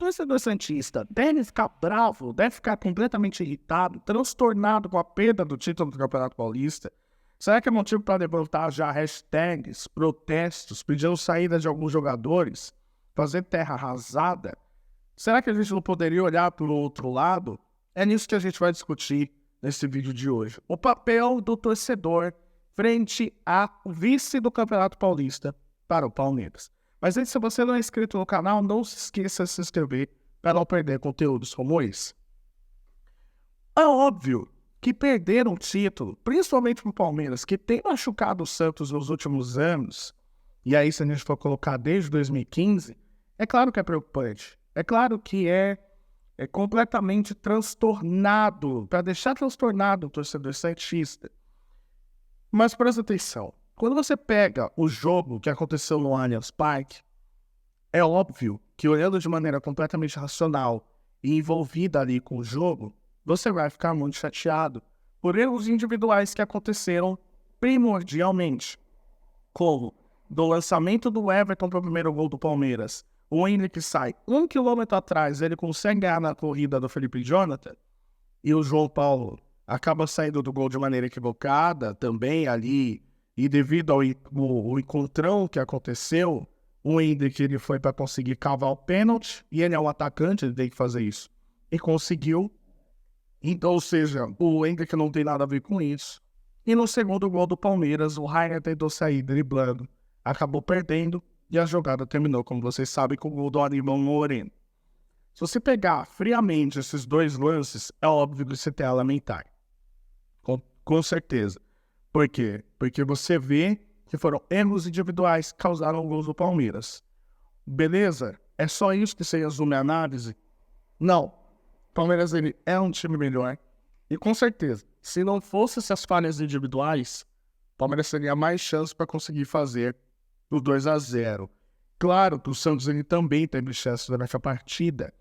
torcedor santista deve ficar bravo, deve ficar completamente irritado, transtornado com a perda do título do Campeonato Paulista? Será que é motivo para levantar já hashtags, protestos, pedindo saída de alguns jogadores, fazer terra arrasada? Será que a gente não poderia olhar para o outro lado? É nisso que a gente vai discutir nesse vídeo de hoje. O papel do torcedor frente ao vice do Campeonato Paulista para o Palmeiras. Mas antes, se você não é inscrito no canal, não se esqueça de se inscrever para não perder conteúdos como esse. É óbvio que perder um título, principalmente para o Palmeiras, que tem machucado o Santos nos últimos anos, e aí se a gente for colocar desde 2015, é claro que é preocupante. É claro que é completamente transtornado, para deixar transtornado o torcedor santista. Mas presta atenção, quando você pega o jogo que aconteceu no Allianz Parque, é óbvio que olhando de maneira completamente racional e envolvida ali com o jogo, você vai ficar muito chateado por erros individuais que aconteceram primordialmente, como do lançamento do Everton para o primeiro gol do Palmeiras. O Henrique sai 1 quilômetro atrás, ele consegue ganhar na corrida do Felipe Jonathan, e o João Paulo acaba saindo do gol de maneira equivocada também ali, e devido ao encontrão que aconteceu, o Henrique ele foi para conseguir cavar o pênalti, e ele é um atacante, ele tem que fazer isso, e conseguiu. Então, ou seja, o Henrique não tem nada a ver com isso. E no segundo gol do Palmeiras, o Rainer tentou sair driblando, acabou perdendo, e a jogada terminou, como vocês sabem, com o gol do Aníbal Moreno. Se você pegar friamente esses dois lances, é óbvio que você tem a lamentar. Com certeza. Por quê? Porque você vê que foram erros individuais que causaram gols do Palmeiras. Beleza? É só isso que você resume a análise? Não. O Palmeiras ele é um time melhor. E com certeza, se não fossem essas falhas individuais, o Palmeiras teria mais chance para conseguir fazer o 2-0. Claro que o Santos ele também teve chance durante a partida.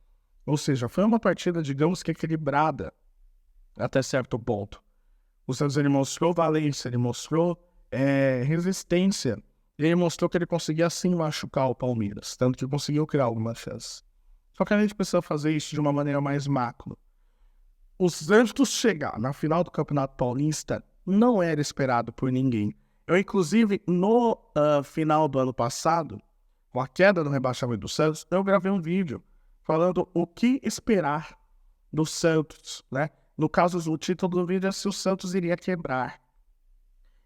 Ou seja, foi uma partida, digamos que equilibrada até certo ponto. O Santos ele mostrou valência, ele mostrou resistência. Ele mostrou que ele conseguia sim machucar o Palmeiras, tanto que conseguiu criar algumas chances. Só que a gente precisa fazer isso de uma maneira mais macro. O Santos chegar na final do Campeonato Paulista não era esperado por ninguém. Eu, inclusive, no final do ano passado, com a queda do rebaixamento do Santos, eu gravei um vídeo falando o que esperar do Santos, né? No caso, o título do vídeo é se o Santos iria quebrar.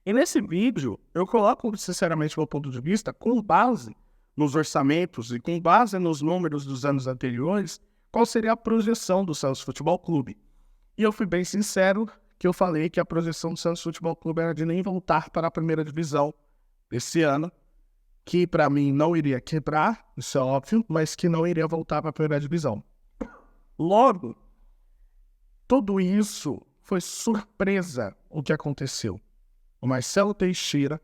E nesse vídeo, eu coloco, sinceramente, meu ponto de vista, com base nos orçamentos e com base nos números dos anos anteriores, qual seria a projeção do Santos Futebol Clube. E eu fui bem sincero que eu falei que a projeção do Santos Futebol Clube era de nem voltar para a primeira divisão esse ano, que para mim não iria quebrar, isso é óbvio, mas que não iria voltar para a primeira divisão. Logo, tudo isso foi surpresa o que aconteceu. O Marcelo Teixeira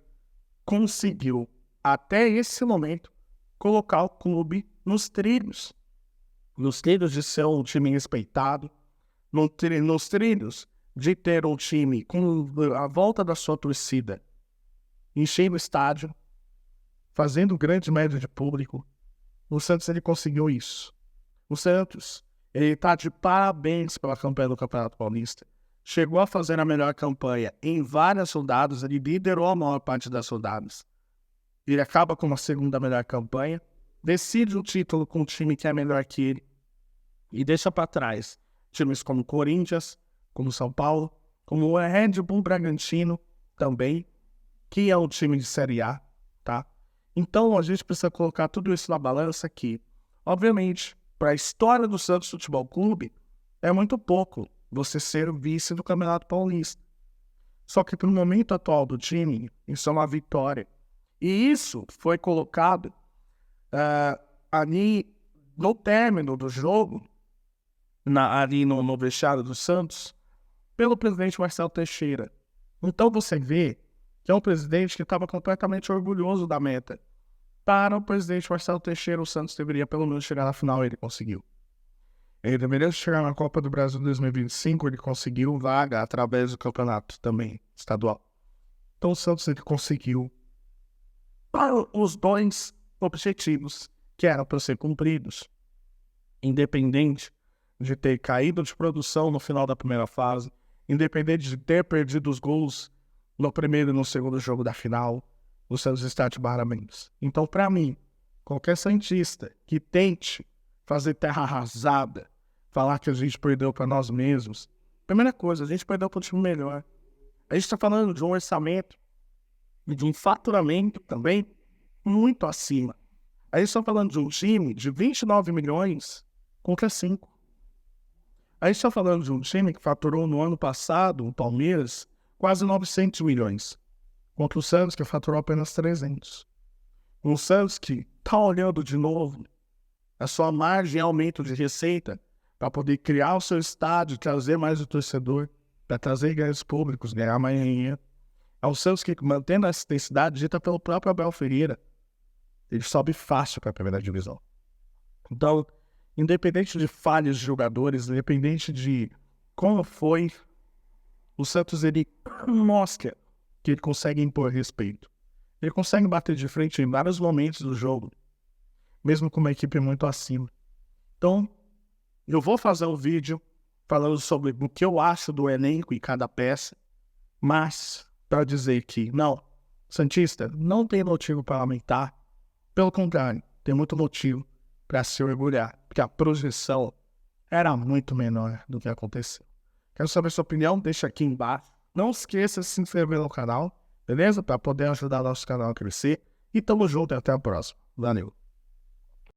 conseguiu, até esse momento, colocar o clube nos trilhos de ser um time respeitado, nos trilhos de ter um time com a volta da sua torcida, enchendo o estádio, fazendo grande média de público. O Santos ele conseguiu isso. O Santos ele está de parabéns pela campanha do Campeonato Paulista. Chegou a fazer a melhor campanha em várias rodadas, ele liderou a maior parte das rodadas. Ele acaba com uma segunda melhor campanha, decide o título com um time que é melhor que ele e deixa para trás times como Corinthians, como São Paulo, como o Red Bull Bragantino também, que é um time de Série A, tá? Então a gente precisa colocar tudo isso na balança aqui. Obviamente, para a história do Santos Futebol Clube, é muito pouco você ser o vice do Campeonato Paulista. Só que para o momento atual do time, isso é uma vitória. E isso foi colocado ali no término do jogo, ali no vestiário do Santos, pelo presidente Marcelo Teixeira. Então você vê que é um presidente que estava completamente orgulhoso da meta. Para o presidente Marcelo Teixeira, o Santos deveria pelo menos chegar na final, e ele conseguiu. Ele deveria chegar na Copa do Brasil 2025, ele conseguiu vaga através do campeonato também estadual. Então o Santos ele conseguiu os dois objetivos que eram para ser cumpridos. independente de ter caído de produção no final da primeira fase, independente de ter perdido os gols no primeiro e no segundo jogo da final, o Santos está de parabéns. Então, para mim, qualquer santista que tente fazer terra arrasada, falar que a gente perdeu para nós mesmos, primeira coisa, a gente perdeu para um time melhor. A gente está falando de um orçamento e de um faturamento também muito acima. A gente está falando de um time de 29 milhões contra 5. A gente está falando de um time que faturou no ano passado, o Palmeiras, quase 900 milhões. Contra o Santos, que faturou apenas 300. Um Santos que está olhando de novo a sua margem e aumento de receita para poder criar o seu estádio, trazer mais o torcedor, para trazer ganhos públicos, ganhar mais dinheiro. É o Santos que, mantendo essa intensidade dita pelo próprio Abel Ferreira, ele sobe fácil para a primeira divisão. Então, independente de falhas de jogadores, independente de como foi, o Santos ele mostra que ele consegue impor respeito. Ele consegue bater de frente em vários momentos do jogo, mesmo com uma equipe muito acima. Então, eu vou fazer um vídeo falando sobre o que eu acho do elenco e cada peça, mas para dizer que, não, santista, não tem motivo para lamentar. Pelo contrário, tem muito motivo para se orgulhar, porque a projeção era muito menor do que aconteceu. Quero saber sua opinião, deixa aqui embaixo. Não esqueça de se inscrever no canal, beleza? Para poder ajudar nosso canal a crescer. E tamo junto e até a próxima. Valeu!